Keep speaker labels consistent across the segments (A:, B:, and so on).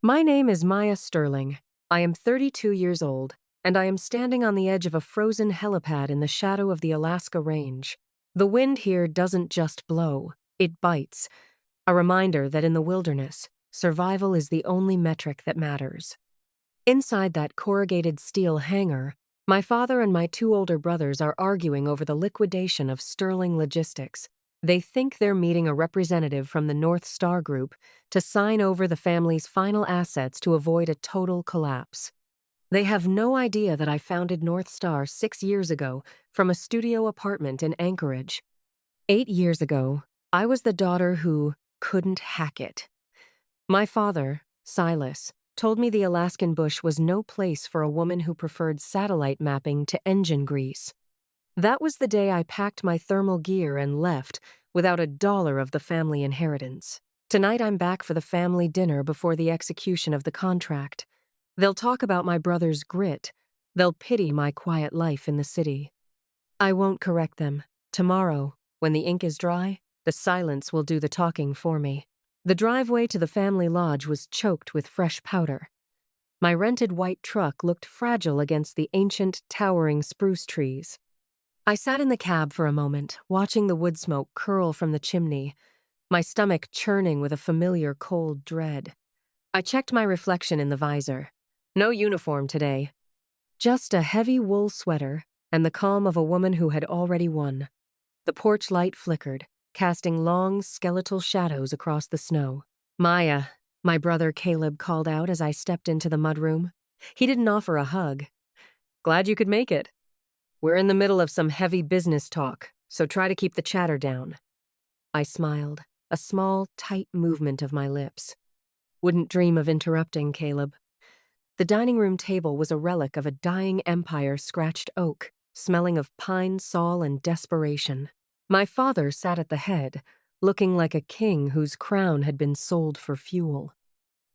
A: My name is Maya Sterling. I am 32 years old, and I am standing on the edge of a frozen helipad in the shadow of the Alaska range. The wind here doesn't just blow, it bites, a reminder that in the wilderness, survival is the only metric that matters. Inside that corrugated steel hangar, my father and my two older brothers are arguing over the liquidation of Sterling Logistics. They think they're meeting a representative from the North Star Group to sign over the family's final assets to avoid a total collapse. They have no idea that I founded North Star 6 years ago from a studio apartment in Anchorage. 8 years ago, I was the daughter who couldn't hack it. My father, Silas, told me the Alaskan bush was no place for a woman who preferred satellite mapping to engine grease. That was the day I packed my thermal gear and left without $1 of the family inheritance. Tonight I'm back for the family dinner before the execution of the contract. They'll talk about my brother's grit. They'll pity my quiet life in the city. I won't correct them. Tomorrow, when the ink is dry, the silence will do the talking for me. The driveway to the family lodge was choked with fresh powder. My rented white truck looked fragile against the ancient, towering spruce trees. I sat in the cab for a moment, watching the wood smoke curl from the chimney, my stomach churning with a familiar cold dread. I checked my reflection in the visor. No uniform today. Just a heavy wool sweater and the calm of a woman who had already won. The porch light flickered, casting long, skeletal shadows across the snow. "Maya," my brother Caleb called out as I stepped into the mudroom. He didn't offer a hug. "Glad you could make it. We're in the middle of some heavy business talk, so try to keep the chatter down." I smiled, a small, tight movement of my lips. "Wouldn't dream of interrupting, Caleb." The dining room table was a relic of a dying empire scratched oak, smelling of pine sol and desperation. My father sat at the head, looking like a king whose crown had been sold for fuel.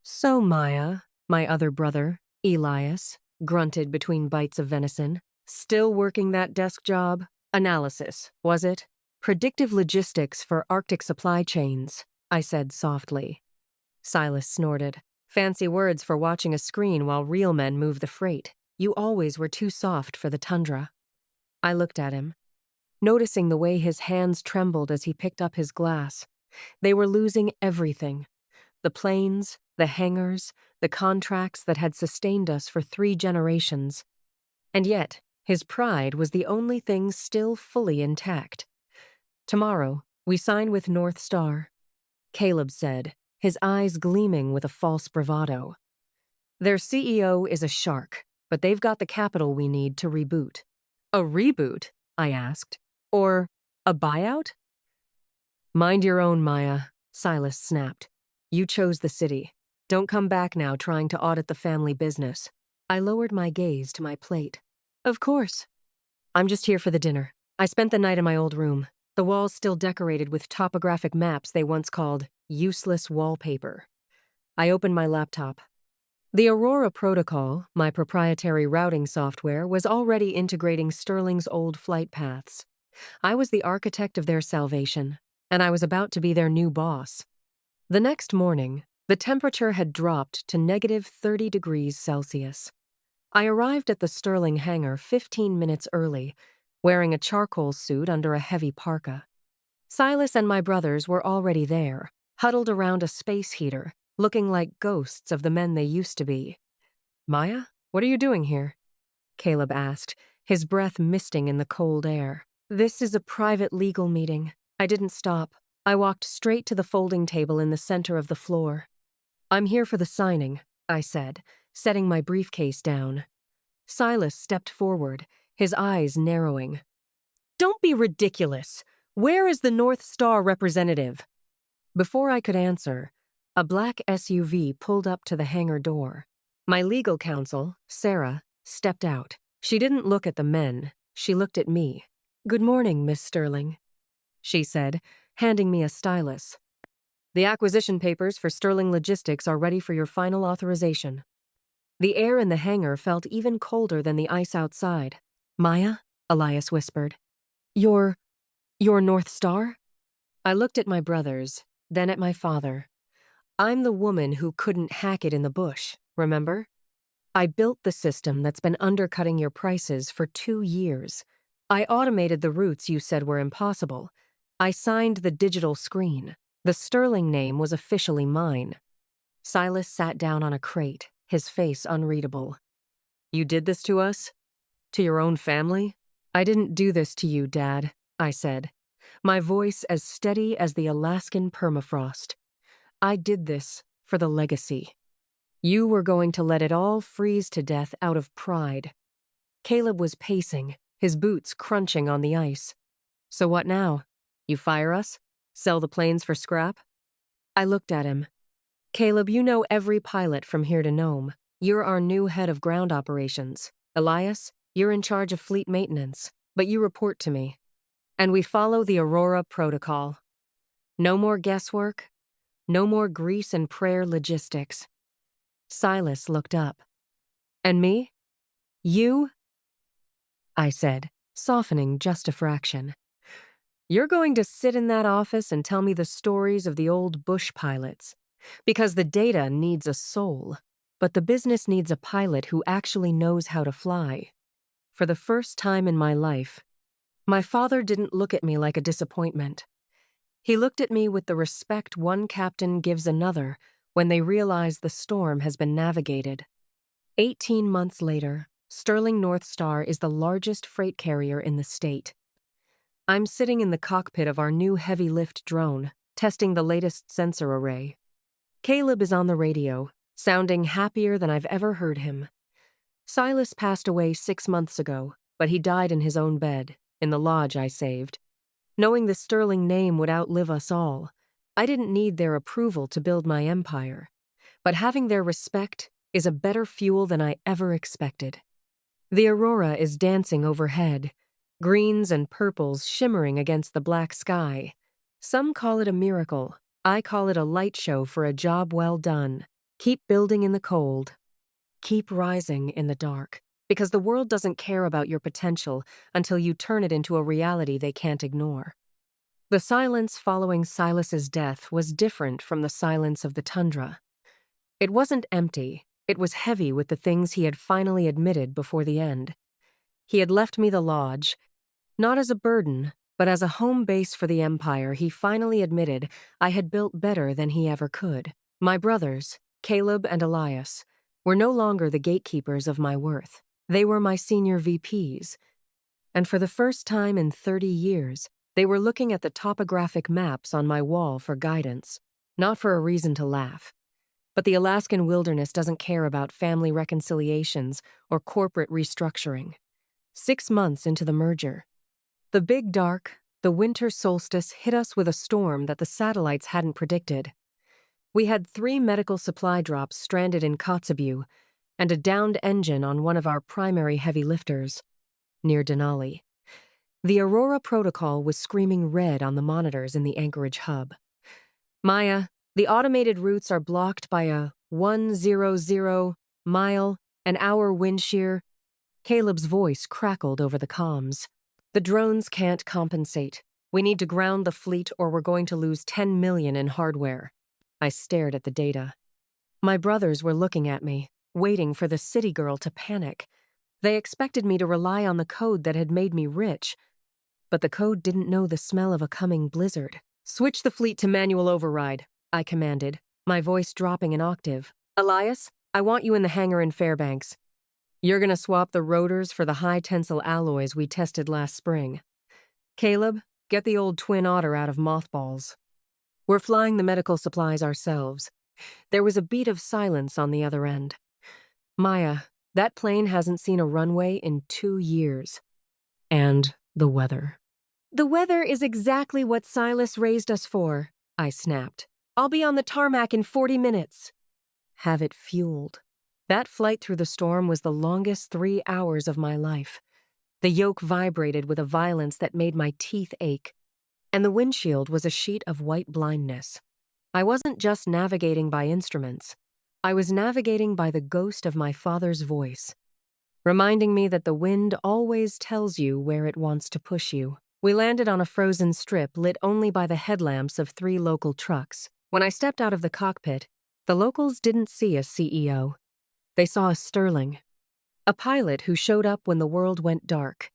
A: "So, Maya," my other brother, Elias, grunted between bites of venison. "Still working that desk job? Analysis, was it?" "Predictive logistics for Arctic supply chains," I said softly. Silas snorted. "Fancy words for watching a screen while real men move the freight. You always were too soft for the tundra." I looked at him, noticing the way his hands trembled as he picked up his glass. They were losing everything. The planes, the hangars, the contracts that had sustained us for 3 generations. And yet, his pride was the only thing still fully intact. "Tomorrow, we sign with North Star," Caleb said, his eyes gleaming with a false bravado. "Their CEO is a shark, but they've got the capital we need to reboot." "A reboot?" I asked. "Or a buyout?" "Mind your own, Maya," Silas snapped. "You chose the city. Don't come back now trying to audit the family business." I lowered my gaze to my plate. "Of course. I'm just here for the dinner. I spent the night in my old room, the walls still decorated with topographic maps they once called useless wallpaper." I opened my laptop. The Aurora Protocol, my proprietary routing software, was already integrating Sterling's old flight paths. I was the architect of their salvation, and I was about to be their new boss. The next morning, the temperature had dropped to -30 degrees Celsius. I arrived at the Sterling hangar 15 minutes early, wearing a charcoal suit under a heavy parka. Silas and my brothers were already there, huddled around a space heater, looking like ghosts of the men they used to be. "Maya, what are you doing here?" Caleb asked, his breath misting in the cold air. "This is a private legal meeting." I didn't stop. I walked straight to the folding table in the center of the floor. "I'm here for the signing," I said, setting my briefcase down. Silas stepped forward, his eyes narrowing. "Don't be ridiculous. Where is the North Star representative?" Before I could answer, a black SUV pulled up to the hangar door. My legal counsel, Sarah, stepped out. She didn't look at the men. She looked at me. "Good morning, Miss Sterling," she said, handing me a stylus. "The acquisition papers for Sterling Logistics are ready for your final authorization." The air in the hangar felt even colder than the ice outside. "Maya?" Elias whispered. Your North Star?" I looked at my brothers, then at my father. I'm the woman who couldn't hack it in the bush, remember? I built the system that's been undercutting your prices for 2 years. I automated the routes you said were impossible. I signed the digital screen. The Sterling name was officially mine. Silas sat down on a crate, his face unreadable. You did this to us? To your own family? I didn't do this to you, Dad, I said, my voice as steady as the Alaskan permafrost. I did this for the legacy. You were going to let it all freeze to death out of pride. Caleb was pacing, his boots crunching on the ice. So what now? You fire us? Sell the planes for scrap? I looked at him. Caleb, you know every pilot from here to Nome. You're our new head of ground operations. Elias, you're in charge of fleet maintenance, but you report to me. And we follow the Aurora Protocol. No more guesswork, no more grease and prayer logistics. Silas looked up. And me? You? I said, softening just a fraction. You're going to sit in that office and tell me the stories of the old bush pilots. Because the data needs a soul, but the business needs a pilot who actually knows how to fly. For the first time in my life, my father didn't look at me like a disappointment. He looked at me with the respect one captain gives another when they realize the storm has been navigated. 18 months later, Sterling North Star is the largest freight carrier in the state. I'm sitting in the cockpit of our new heavy-lift drone, testing the latest sensor array. Caleb is on the radio, sounding happier than I've ever heard him. Silas passed away 6 months ago, but he died in his own bed, in the lodge I saved. Knowing the Sterling name would outlive us all, I didn't need their approval to build my empire. But having their respect is a better fuel than I ever expected. The aurora is dancing overhead, greens and purples shimmering against the black sky. Some call it a miracle. I call it a light show for a job well done. Keep building in the cold. Keep rising in the dark. Because the world doesn't care about your potential until you turn it into a reality they can't ignore. The silence following Silas's death was different from the silence of the tundra. It wasn't empty. It was heavy with the things he had finally admitted before the end. He had left me the lodge, not as a burden, but as a home base for the empire he finally admitted I had built better than he ever could. My brothers, Caleb and Elias, were no longer the gatekeepers of my worth. They were my senior VPs. And for the first time in 30 years, they were looking at the topographic maps on my wall for guidance, not for a reason to laugh. But the Alaskan wilderness doesn't care about family reconciliations or corporate restructuring. 6 months into the merger, the big dark, the winter solstice hit us with a storm that the satellites hadn't predicted. We had 3 medical supply drops stranded in Kotzebue and a downed engine on one of our primary heavy lifters, near Denali. The Aurora Protocol was screaming red on the monitors in the Anchorage hub. Maya, the automated routes are blocked by a 100-mile-an-hour wind shear. Caleb's voice crackled over the comms. The drones can't compensate. We need to ground the fleet or we're going to lose 10 million in hardware. I stared at the data. My brothers were looking at me, waiting for the city girl to panic. They expected me to rely on the code that had made me rich. But the code didn't know the smell of a coming blizzard. Switch the fleet to manual override, I commanded, my voice dropping an octave. Elias, I want you in the hangar in Fairbanks. You're gonna swap the rotors for the high-tensile alloys we tested last spring. Caleb, get the old Twin Otter out of mothballs. We're flying the medical supplies ourselves. There was a beat of silence on the other end. Maya, that plane hasn't seen a runway in 2 years. And the weather. The weather is exactly what Silas raised us for, I snapped. I'll be on the tarmac in 40 minutes. Have it fueled. That flight through the storm was the longest 3 hours of my life. The yoke vibrated with a violence that made my teeth ache, and the windshield was a sheet of white blindness. I wasn't just navigating by instruments. I was navigating by the ghost of my father's voice, reminding me that the wind always tells you where it wants to push you. We landed on a frozen strip lit only by the headlamps of 3 local trucks. When I stepped out of the cockpit, the locals didn't see a CEO. They saw a Sterling, a pilot who showed up when the world went dark.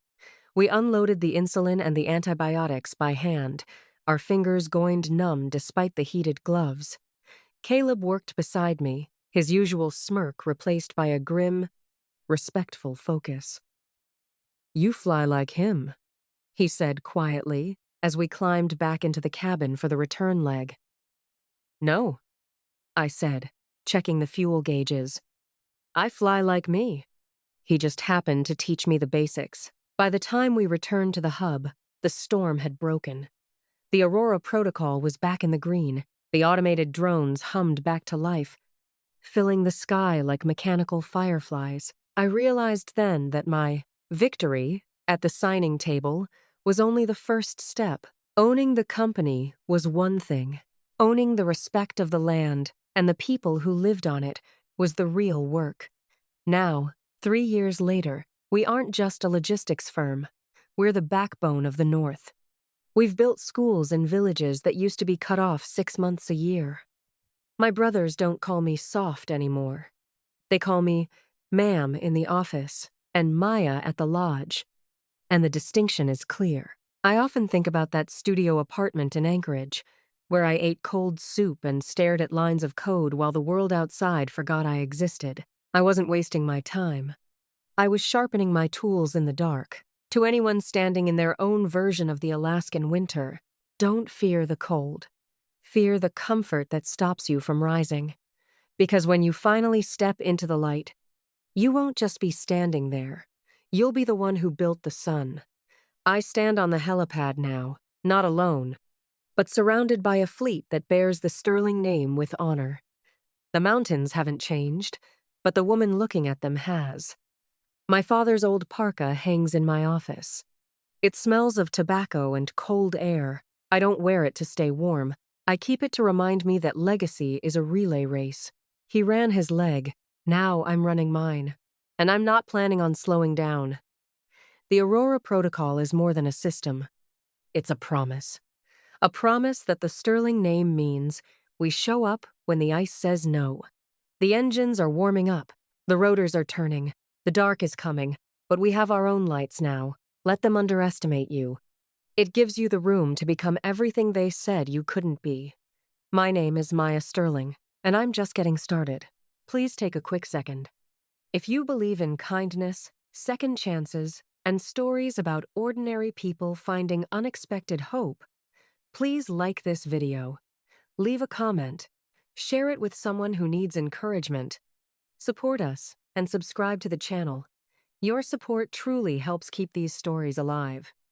A: We unloaded the insulin and the antibiotics by hand, our fingers going numb despite the heated gloves. Caleb worked beside me, his usual smirk replaced by a grim, respectful focus. "You fly like him," he said quietly as we climbed back into the cabin for the return leg. "No," I said, checking the fuel gauges. "I fly like me." He just happened to teach me the basics. By the time we returned to the hub, the storm had broken. The Aurora protocol was back in the green. The automated drones hummed back to life, filling the sky like mechanical fireflies. I realized then that my victory at the signing table was only the first step. Owning the company was one thing. Owning the respect of the land and the people who lived on it was the real work. Now, 3 years later, we aren't just a logistics firm. We're the backbone of the North. We've built schools in villages that used to be cut off 6 months a year. My brothers don't call me soft anymore. They call me ma'am in the office and Maya at the lodge. And the distinction is clear. I often think about that studio apartment in Anchorage, where I ate cold soup and stared at lines of code while the world outside forgot I existed. I wasn't wasting my time. I was sharpening my tools in the dark. To anyone standing in their own version of the Alaskan winter, don't fear the cold. Fear the comfort that stops you from rising. Because when you finally step into the light, you won't just be standing there. You'll be the one who built the sun. I stand on the helipad now, not alone, but surrounded by a fleet that bears the Sterling name with honor. The mountains haven't changed, but the woman looking at them has. My father's old parka hangs in my office. It smells of tobacco and cold air. I don't wear it to stay warm. I keep it to remind me that legacy is a relay race. He ran his leg. Now I'm running mine. And I'm not planning on slowing down. The Aurora Protocol is more than a system. It's a promise. A promise that the Sterling name means we show up when the ice says no. The engines are warming up. The rotors are turning. The dark is coming. But we have our own lights now. Let them underestimate you. It gives you the room to become everything they said you couldn't be. My name is Maya Sterling, and I'm just getting started. Please take a quick second. If you believe in kindness, second chances, and stories about ordinary people finding unexpected hope, please like this video, leave a comment, share it with someone who needs encouragement, support us, and subscribe to the channel. Your support truly helps keep these stories alive.